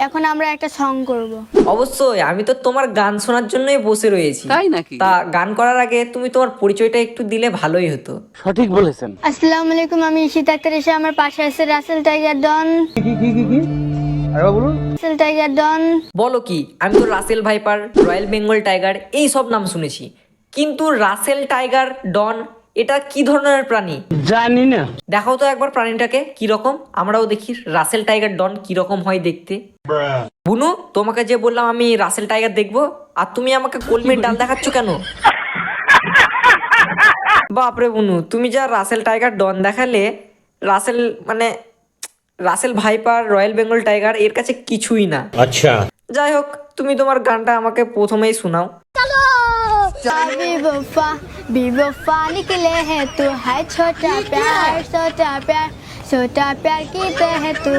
এখন আমরা একটা সং করব। অবশ্যই, আমি তো তোমার গান শোনার জন্যই বসে রয়েছি। তাই নাকি? তা গান করার আগে তুমি তোমার পরিচয়টা একটু দিলে ভালোই হতো। সঠিক বলেছেন। আসসালামু আলাইকুম, আমি ঈশিতা আক্তার এসে আমার পাশে আছে রাসেল টাইগার ডন। রাসেল টাইগার ডন। বলো কি, আমি তো Russell viper, royal Bengal tiger এই সব নাম শুনেছি, কিন্তু রাসেল টাইগার ডন এটা কি ধরনের প্রাণী? জানি না। দেখাও তো একবার প্রাণীটাকে কিরকম, আমরাও দেখি রাসেল টাইগার ডন কিরকম হয় দেখতে। বুনু, তোমাকে যে বললাম আমি রাসেল টাইগার দেখবো, আর তুমি আমাকে কলমির ডাল দেখাচ্ছ কেন? বাপরে বুনু, তুমি যা রাসেল টাইগার ডন দেখালে, রাসেল মানে Russell viper, royal Bengal tiger এর কাছে কিছুই না। अच्छा। যাই হোক, তুমি তোমার গানটা আমাকে প্রথমেই শোনাও। बेवफा बेवफा निकले है तू है छोटा प्यार, छोटा प्यार की है तू।